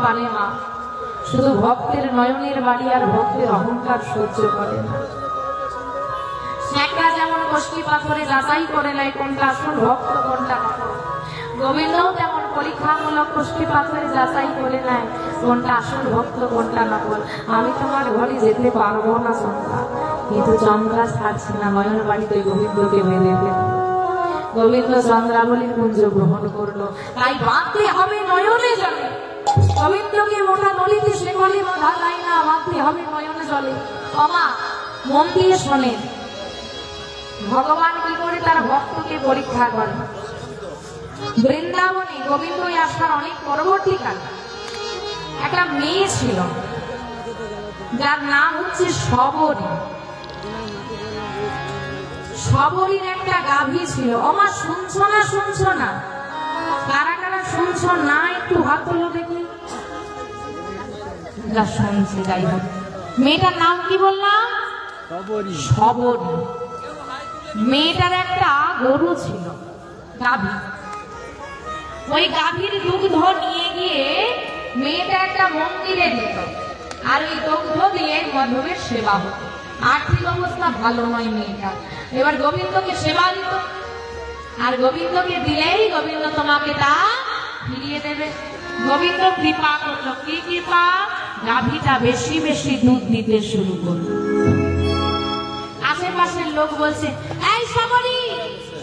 পানে মা, শুধু ভক্তের নয়নের বাড়ি আর ভক্তের অহংকার সহ্য করে না। একটা যেমন কষ্টি পাথরে যাচাই করে নেয় কোনটা আসল ভক্ত কোনটা নকল, গোবিন্দও তেমন পরীক্ষামূলক কষ্টি পাথরে যাচাই করে নেয় কোনটা আসল ভক্ত কোনটা নকল। আমি তোমার ঘরে যেতে পারবো না চন্দ্রা, কিন্তু চন্দ্রা ছাড়ছে না, নয়ন বাড়িতে গোবিন্দকে বেঁধে ফেলল। গোবিন্দ চন্দ্রাবলীর কুঞ্জ গ্রহণ করলো, তাই বাঁধতে হবে নয়নে জলে। গোবিন্দকে মোটা নলিতে সে বলে বাঁধা যায় না, বাঁধতে হবে নয়নে জলে। অমা মন দিয়ে শোনেন, ভগবান কি করে তার ভক্তকে পরীক্ষা করেন। বৃন্দাবনে গোবিন্দ আসার অনেক পরবর্তী কাল একটা মেয়ে ছিল, যার নাম হচ্ছে শবরী। শবরীর একটা গাভী ছিল। ওমা শুনছো না? শুনছো না? কারা কারা শুনছো না একটু হাত তোলো দেখি। যা শুনছে যাই হোক। মেয়েটার নাম কি বললাম? শবরী। মেয়েটার একটা গরু ছিল, গাভী। ওই গাভীর দুগ্ধ নিয়ে গিয়ে মেয়েটা একটা মন্দিরে দিত, আর ওই দুগ্ধ দিয়ে মাধবের সেবা হতো। আর্থিক অবস্থা ভালো নয় মেয়েটা, এবার গোবিন্দকে সেবা দিত, আর গোবিন্দকে দিলেই গোবিন্দ তোমাকে তা ফিরিয়ে দেবে। গোবিন্দ কৃপা করলো। কি কৃপা? গাভীটা বেশি বেশি দুধ দিতে শুরু করলো। আশেপাশের লোক বলছে, এই শবরী,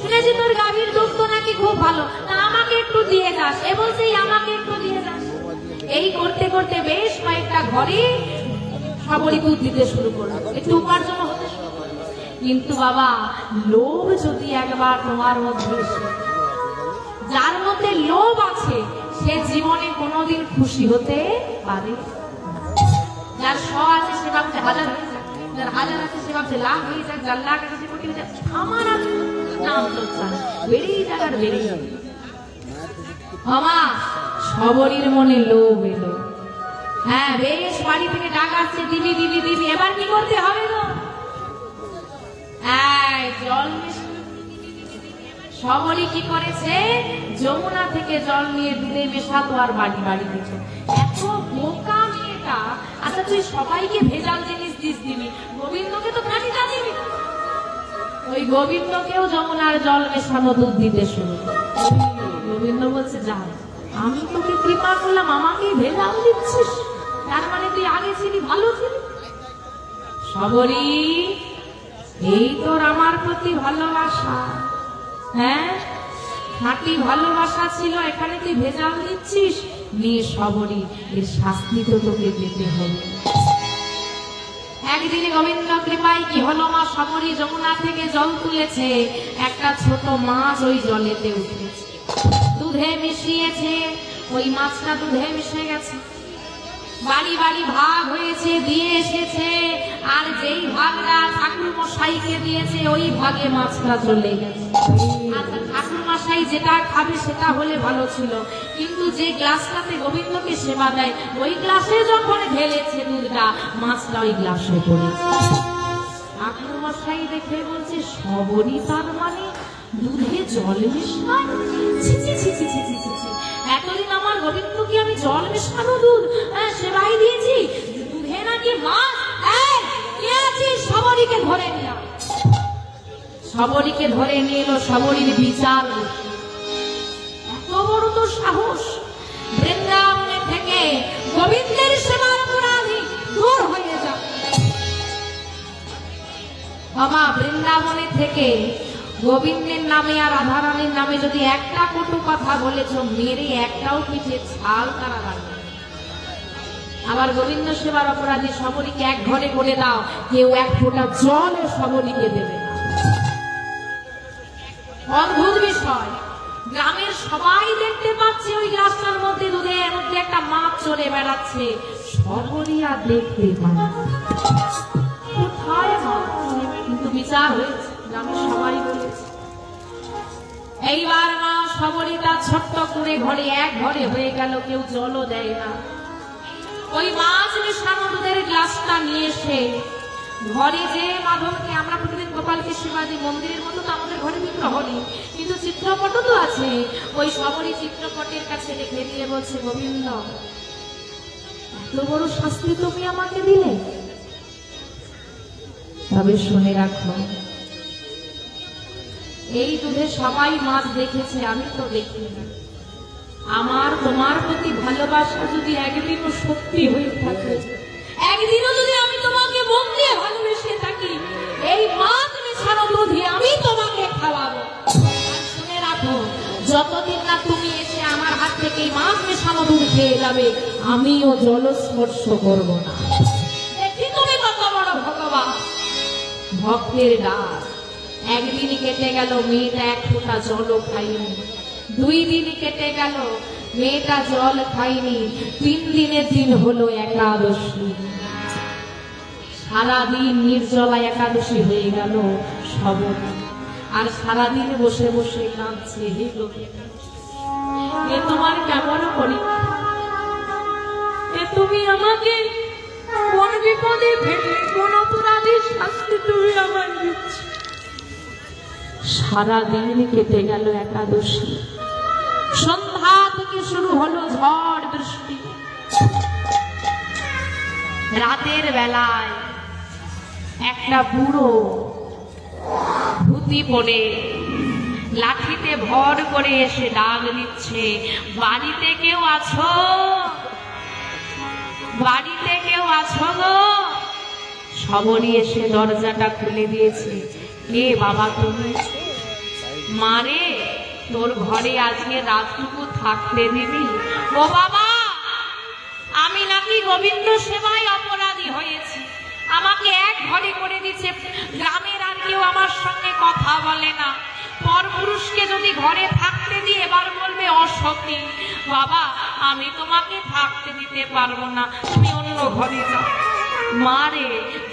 শুনেছি তোর গাভীর দুধ তো নাকি খুব ভালো, তা আমাকে একটু দিয়ে যাস। এ বলছে আমাকে একটু দিয়ে যাস। এই করতে করতে বেশ কয়েকটা ঘরে শবরী দুধ দিতে শুরু করলো, একটু উপার্জন হতে শুরু করলো। কিন্তু বাবা, লোভ যদি একবার তোমার মধ্যে এসে, যার মধ্যে লোভ আছে সে জীবনে কোনোদিন খুশি হতে পারে। যার শ আছে সে ভাবছে হাজার হয়ে যায়, যার হাজার আছে সে ভাবছে লাখ হয়ে যায়, যার লাখ আছে সে কোটি হয়ে যায়। আমার নাম চলছে বেড়েই যাক আর বেড়েই যাবে। আমার শবরীর মনে লোভ এলো। হ্যাঁ, বেশ বাড়ি থেকে ডাক আসছে, দিবি দিবি দিবি। এবার কি করতে হবে গো? জল। শবরী কি করেছে? যমুনা থেকে জল নিয়ে দুধে মেশাতো আর বাড়ি বাড়ি দিত। এত বোকা মেয়েটা। আচ্ছা তুই সবাইকে ভেজাল জিনিস দিস দিবি, গোবিন্দকে তো খানিটা দিবি। ওই গোবিন্দকেও যমুনার জল মেশানো দুধ দিতে শুরু। গোবিন্দ বলছে, যা, আমি তোকে কৃপা করলাম, আমাকেই ভেজাল দিচ্ছিস, তার মানে তুই আগে ছিলি ভালো ছিলি। শবরী, এই তোর আমার প্রতি ভালোবাসা, হ্যাঁ খাঁটি ভালোবাসা ছিল, এখানে তুই ভেজাল দিচ্ছিস। নিয়ে শবরী, এর শাস্তি তো তোকে পেতে হবে। একদিনে গোবিন্দ কৃপায় কি হলো, মা শবরী যমুনা থেকে জল তুলেছে, একটা ছোট মাছ ওই জলেতে উঠেছে, দুধে মিশিয়েছে। ওই মাছটা দুধে মিশে গেছে, বাড়ি বাড়ি ভাগ হয়েছে, দিয়ে এসেছে। আর যেই ভাগটা ঠাকুর মশাইকে দিয়েছে ওই ভাগে মাছটা চলে গেছে। আচ্ছা, ঠাকুর মশাই যেটা খাবে সেটা হলে ভালো ছিল, কিন্তু যে গ্লাসটাতে গোবিন্দকে সেবা দেয় ওই গ্লাসে যখন ঢেলেছে দুধটা, মাছটা ওই গ্লাসে পড়েছে। ঠাকুর মশাই দেখে বলছে, শবরী তার মানে দুধে জল মেশায়? ছি ছি ছি ছি ছি ছি ছি। এতদিন আমার গোবিন্দকে আমি জল মেশানো দুধ সেবাই দিয়েছি, দুধে নাকি মাছ। শবরীকে ধরে নিলাম। শবরীকে ধরে নিয়ে এলো, শবরীর বিচার। এত বড় তো সাহস! বৃন্দাবনে থেকে গোবিন্দের সেবার অপরাধী দূর হয়ে যাবে। বাবা, বৃন্দাবনে থেকে গোবিন্দের নামে আর রাধারানীর নামে যদি একটা কটু কথা বলেছ, মেরে একটাও পিঠে ছাল তারা রাখবে। আবার গোবিন্দ সেবার অপরাধী শবরীকে এক ঘরে করে দাও, কেউ এক ফোঁটা জল শবরীকে দেবে না। অদ্ভুত বিষয়, গ্রামের সবাই দেখতে পাচ্ছে ওই গ্লাসটার মধ্যে দুধের মধ্যে একটা মাছ চড়ে বেড়াচ্ছে, শবরী আর দেখতে পায় না। কোথায় মাছ? কিন্তু বিচার হয়েছে, গ্রামের সবাই বলেছে। এইবার মা শবরীটা ছোট্ট করে ঘরে, এক ঘরে হয়ে গেল, কেউ জলও দেয় না। ওই মাছ মেশানো দুধের গ্লাসটা নিয়ে এসে ঘরে যে মাধবকে, আমরা প্রতিদিন গোপালকে সেবা দিই, মন্দিরের মতো তো আমাদের ঘরে বিগ্রহ নেই, কিন্তু চিত্রপট তো আছে। ওই শবরী চিত্রপটের কাছে রেখে দিয়ে বলছে, গোবিন্দ এত বড় শাস্তি তুমি আমাকে দিলে? তবে শুনে রাখো, এই দুধে সবাই মাছ দেখেছে, আমি তো দেখিনি। আমার তোমার প্রতি ভালোবাসা যদি একদিনও সত্যি হয়ে থাকে, একদিনও যদি আমি তোমাকে মন দিয়ে ভালোবেসে থাকি, এই মাছ মেশানো দুধে আমি তোমাকে খাওয়াবো। শুনে রাখো, যতদিন না তুমি এসে আমার হাত থেকে এই মাছ মেশানো দুধ খেয়ে যাবে, আমিও জলস্পর্শ করব না। দেখি তুমি কত বড় ভগবান। ভক্তের ডাক। একদিন কেটে গেল, মেয়েটা এক ফোঁটা জলও খাইনি। 2 দিন কেটে গেল, মেয়েটা জল খাইনি। 3 দিনের দিন হলো একাদশী। সারাদিন নির্জলা একাদশী হয়ে গেল সবর। আর সারাদিন বসে বসে কাঁদছে, হে গোবিন্দ, এ তোমার কেমন পরীক্ষা? এ তুমি আমাকে কোন বিপদে ফেলে, কোন অপরাধীর শাস্তি তুমি আমার দিচ্ছ? সারাদিন কেটে গেল একাদশী। সন্ধ্যা থেকে শুরু হলো ঝড় বৃষ্টি। রাতের বেলায় একটা বুড়ো ধুতি পরে লাঠিতে ভর করে এসে ডাক দিচ্ছে, বাড়িতে কেউ আছো? বাড়িতে কেউ আছো গো? সবরই এসে দরজাটা খুলে দিয়েছে। কে বাবা তুমি? মারে, তোর ঘরে আজকে রাতটুকু থাকতে দিবি? ও বাবা, আমি নাকি গোবিন্দ সেবায় অপরাধী হয়েছি, আমাকে এক ঘরে করে দিচ্ছে। গ্রামের আর কেউ আমার সঙ্গে কথা বলে না। পরপুরুষকে যদি ঘরে থাকতে দিয়ে এবার বলবে অসতী। বাবা, আমি তোমাকে থাকতে দিতে পারবো না, তুমি অন্য ঘরে যাও। মারে,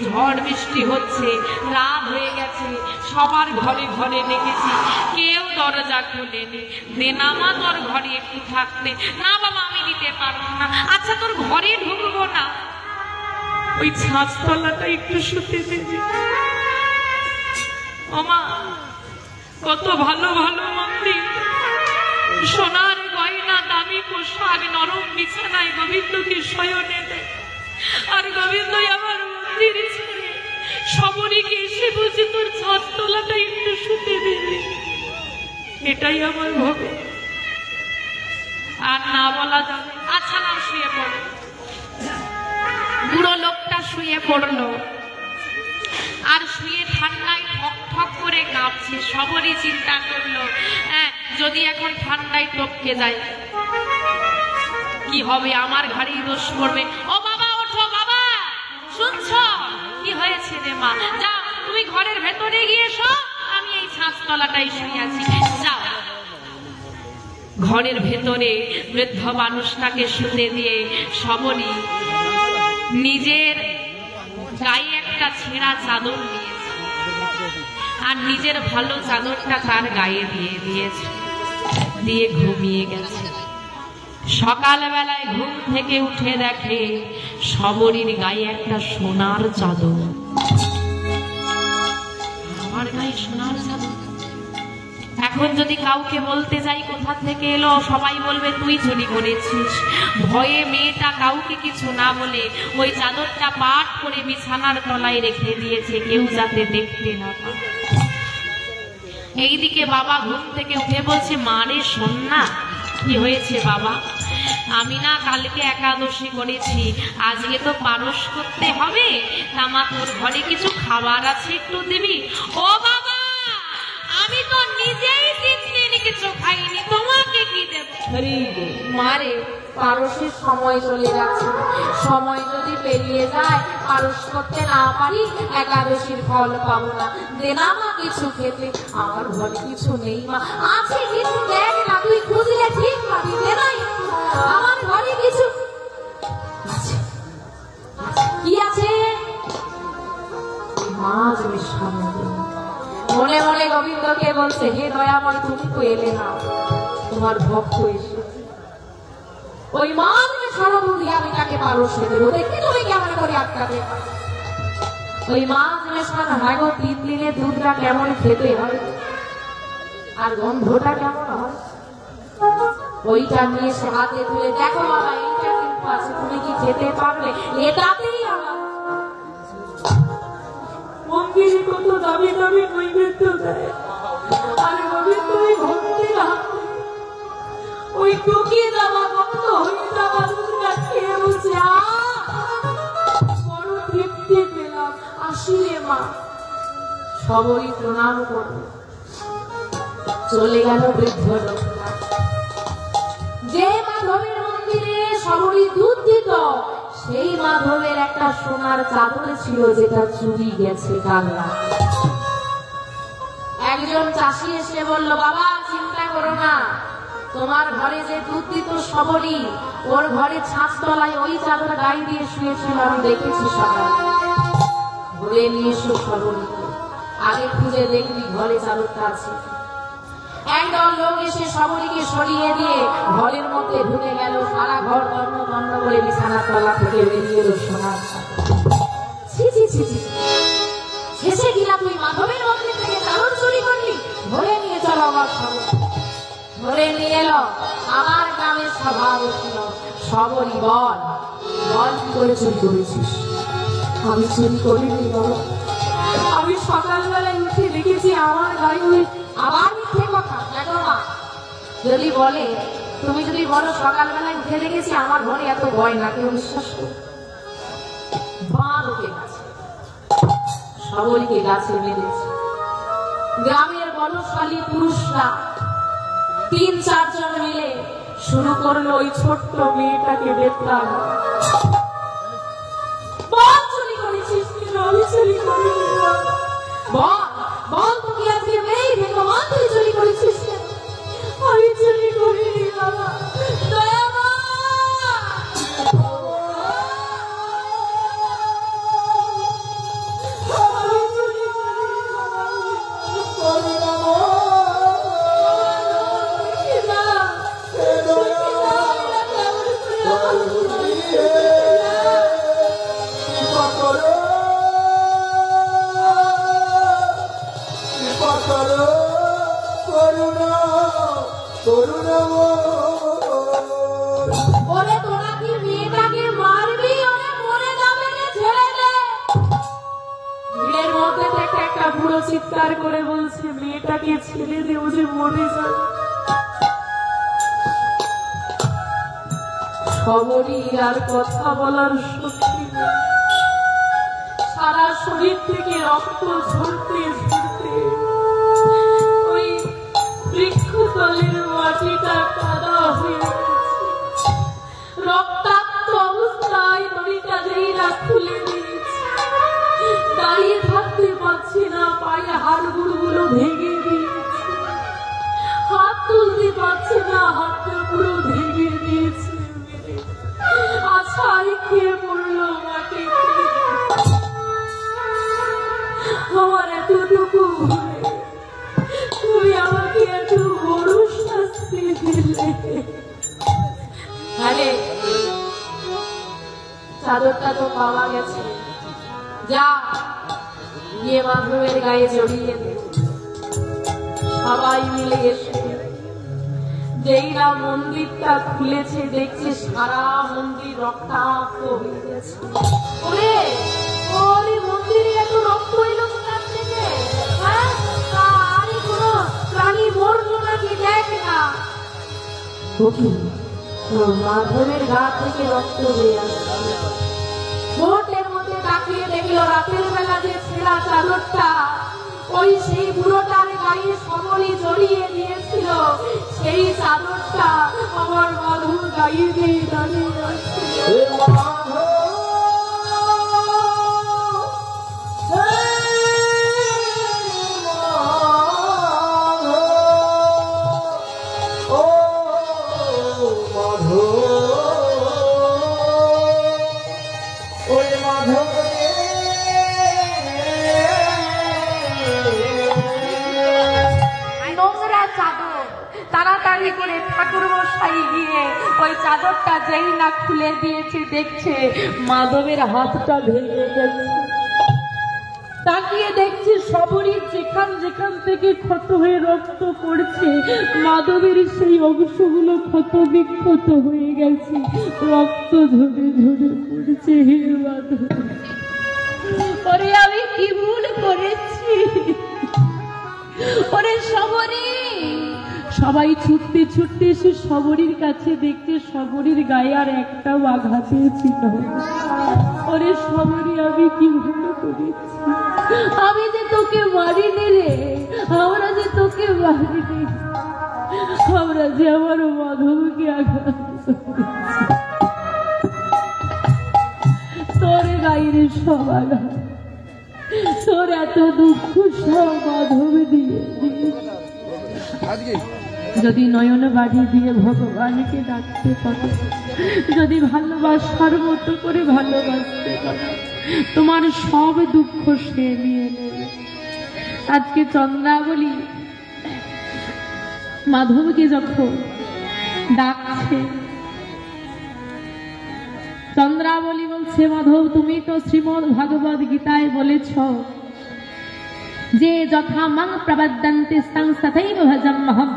ঝড় বৃষ্টি হচ্ছে, রাত হয়ে গেছে, সবার ঘরে ঘরে ডেকেছি, কেউ দরজা খোলেনি। দেনামা তোর ঘরে একটু থাকতে। না বাবা, আমি দিতে পারবো না। আচ্ছা, তোর ঘরে ঢুকবো না, ওই ছাঁচতলাটা একটু শুতে দেবে। ওমা, কত ভালো ভালো মন্দির, সোনার গয়না, দামি পোশাক, নরম বিছানায় গোবিন্দকে শয়নে দেয়। আর গোবিন্দই আমার মন্দির ছেড়ে সবরীকে এসে বলছে তোর ছাদতলাটা একটু শুতে দেবে। এটাই আমার ভগবান। আর না বলা যাবে। আচ্ছা, না, শুয়ে পড়ো। বুড়ো লোকটা শুয়ে পড়লো। আর শুয়ে ঠান্ডায় ঠক ঠক করে কাঁপছে। সবরই চিন্তা করলো, হ্যাঁ, যদি এখন ঠান্ডায় টপকে যায় কি হবে, আমার ঘাড়েই দোষ পড়বে। ও বাবা, ওঠো বাবা, শুনছো? কি হয়েছে রে মা? যাও, তুমি ঘরের ভেতরে গিয়ে শো, আমি এই ছাঁচতলাটাই শুয়ে আছি। যাও। ঘরের ভেতরে বৃদ্ধ মানুষটাকে শুতে দিয়ে সবরই নিজের গায়ে একটা ছেঁড়া চাদর নিয়েছে, আর নিজের ভালো চাদরটা তার গায়ে দিয়ে দিয়েছে, দিয়ে ঘুমিয়ে গেছে। সকালবেলায় ঘুম থেকে উঠে দেখে সবরীর গায়ে একটা সোনার চাদর। আমার গায়ে সোনার চাদর। এখন যদি কাউকে বলতে যাই কোথা থেকে এলো, সবাই বলবে তুই চুরি করেছিস। ভয়ে মেয়েটা কাউকে কিছু না বলে ওই চাদরটা পাট করে বিছানার তলায় রেখে দিয়েছে, কেউ যাতে দেখতে না পায়। এইদিকে বাবা ঘুম থেকে উঠে বলছে, মারে শোন না। কি হয়েছে বাবা? আমি না কালকে একাদশী করেছি, আজকে তো পারস করতে হবে, তা মা তোর ঘরে কিছু খাবার আছে, একটু দিবি? ও বাবা, আমি তো নিজেই 3 দিন কিছু খাইনি, তোমাকে কি দেব? মারে, পারসের সময় চলে যাচ্ছে, সময় যদি পেরিয়ে যায়, পারস করতে না পারি, একাদশীর ফল পাবো না। দে না মা কিছু খেতে। আমার ঘরে কিছু নেই মা। আছে কিছু, দেখ না, তুই খুঁজলে ঠিক পাবি। দে নাই, আমার ঘরে কিছু আছে। কি আছে? মাছ মিশানো। মনে মনে গোবিন্দকে বলছে, হে দয়াময়, তুমি তো এলে না, তোমার ভক্ত এসে ওই মাছ মেশানো দুধ আমি তাকে পারসে দেবো, দেখি তুমি কেমন করে আটকাতে পারো। ওই মাছ মেশানো, হ্যাঁ গো, 3 দিনের দুধটা কেমন খেতে হয় আর গন্ধটা কেমন হয়, ওইটা নিয়ে সে হাতে তুলে, দেখো বাবা, এইটা কিন্তু আছে, তুমি কি যেতে পারবে, এটাতেই আমার মন্দিরে কত দামি দামি নৈবেদ্য দেয়, আর গোবিন্দ ওই ভক্তি লাভ ওই টুকিয়ে যাওয়া ভক্ত হয়ে যাওয়া দুর্গা খেয়ে বলছে বড় তৃপ্তি পেলাম, আসিলে মা। সবই প্রণাম করবে, চলে গেল বৃদ্ধ লোকটা। যে মাধবের মন্দিরে সবরই দুধ দিত, সেই মাধবের একটা সোনার চাদর ছিল যেটা চুরি গেছে কালরা। একজন চাষি এসে বলল, বাবা চিন্তা করো না, তোমার ঘরে যে দুধ দিত সবরই, ওর ঘরে ছাঁচ তলায় ওই চাদর গায়ে দিয়ে শুয়েছিল, আমি দেখেছি সকালে। ঘুরে নিয়ে এসো সবরীকে, আগে খুঁজে দেখবি ঘরে চাদরটা আছে। একদল লোক এসে সবরীকে সরিয়ে দিয়ে ঘরের মধ্যে ঢুকে গেল। সারা ঘর দণ্ড দণ্ড করে বিছানার তলা থেকে বেরিয়ে এলো সোনার চাদর। ছি ছি ছি ছি, শেষে কিনা তুই মাধবের মন্দির থেকে চাদর চুরি করলি? ধরে নিয়ে চলো আমার সবর। ধরে নিয়ে এলো। আমার গ্রামের স্বভাব ছিল, সবরই বল বল কি করে চুরি করেছিস? আমি চুরি করিনি বাবা, আমি সকালবেলায় উঠে দেখেছি আমার গায়ে। আবার মিথ্যে কথা দেখো মা, যদি বলে তুমি যদি বলো সকালবেলায় উঠে দেখেছি আমার ঘরে এত ভয় না, কেউ বিশ্বাস করো? বাঁধ ওকে গাছে, সবরীকে গাছে বেঁধেছে। গ্রামের বলশালী পুরুষরা ৩-৪ জন মিলে শুরু করলো ওই ছোট্ট মেয়েটাকে গ্রেফতার। বল চুরি করেছিস কেন? আমি চুরি করিনি। বল বল, তুমি আজকে মেয়ে ভগবান তুই চুরি করেছিস কেন? আমি চুরি করিনি বাবা, দয়া মা। ওরে তোরা কি মেয়েটাকে মারবি? ওরে মরে যাবে রে, ছেড়ে দে। ভিড়ের মধ্যে থেকে একটা বুড়ো চিৎকার করে বলছে, মেয়েটাকে ছেড়ে দে, ও যে মরে যাবে। সবরই আর কথা বলার শক্তি নেই। সারা শরীর থেকে রক্ত ঝরতে ঝরতে ওই বৃক্ষতলের মাটিটা কাদা হয়ে গেছে। রক্তাক্ত অবস্থায় দড়িটা যেই না খুলে দিয়েছে, দাঁড়িয়ে থাকতে পারছি না, পায়ে হাড়গুলো ভেঙে দিয়েছে, হাত তুলতে পারছে না, হাতটা পুরো ভেঙে দিয়েছে। আছাড় খেয়ে পড়লো মাটিতে। আমার এতটুকু ভুলে তুমি আমাকে এত বড় শাস্তি দিলে। আরে চাদরটা তো পাওয়া গেছে, যা গিয়ে মাধবের গায়ে জড়িয়ে দে। সবাই মিলে এসে যেই না মন্দিরটা খুলেছে, দেখছে সারা মন্দির রক্তাক্ত হয়ে গেছে। ওরে ওরে, মন্দিরে এত রক্ত এলো কোথার থেকে? হ্যাঁ, আরে কোনো প্রাণী মরলো নাকি? দেখ না, মাধবের গা থেকে রক্ত বেরিয়ে আসছে। ভোটের মধ্যে তাকিয়ে দেখলো রাতের বেলা যে ছেঁড়া চাদরটা ওই সেই বুড়োটার গায়ে সবরই জড়িয়ে দিয়েছিল, সেই চাদরটা আমার মাধব গায়ে দিয়ে দাঁড়িয়ে আছে। তাড়াতাড়ি করে ঠাকুর মশাই গিয়ে ওই চাদরটা যেই না খুলে দিয়েছে, দেখছে মাধবের হাতটা ভেঙে গেছে। তাকিয়ে দেখছি সবরই যেখান যেখান থেকে ক্ষত হয়ে রক্ত পড়ছে, মাধবের সেই অংশগুলো ক্ষত বিক্ষত হয়ে গেছে, রক্ত ঝরে ঝরে পড়ছে। হে মাধব, ওরে আমি কি ভুল করেছি? ওরে সবরী, সবাই ছুটতে ছুটতে এসে সবরীর কাছে দেখতে সবরীর গায়ে আর একটাও আঘাতের চিহ্ন। ওরে সবরী, আমি কি ভুল করেছি? আমি যে তোকে মারিনি রে, আমরা যে তোকে মারিনি, আমরা যে আমার মাধবকে আঘাত করেছি। তোর গায়ের সব আঘাত, তোর এত দুঃখ সব মাধব দিয়ে যদি নয়ন বাড়ি দিয়ে ভগবানকে ডাকতে পারো, যদি ভালোবাসার মতো করে ভালোবাসতে পারো, তোমার সব দুঃখ সে নিয়ে নেবে। আজকে চন্দ্রাবলী মাধবকে যখন ডাকছে, চন্দ্রাবলী বলছে, মাধব তুমি তো শ্রীমদ্ ভাগবত গীতায় বলেছ যে যথা মাং প্রবদ্যন্তে সং তথৈব ভজম্যহম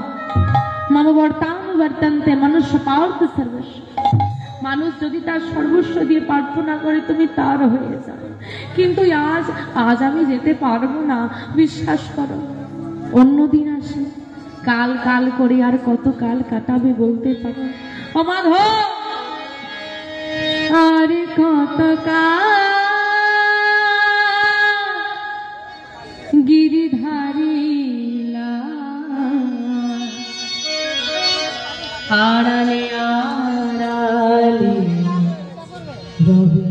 মম বর্তানুবর্তন্তে মনুষ্য পার্থ সর্বস্ব। মানুষ যদি তার সর্বস্ব দিয়ে প্রার্থনা করে তুমি তার হয়ে যাও, কিন্তু আজ আমি যেতে পারবো না। বিশ্বাস করো, অন্যদিন আসে, কাল কাল করে আর কত কাল কাটাবে বলতে পারো? ও মাধব, আর কত কাল গিরিধারিলা আড়ালে আড়ালে রবে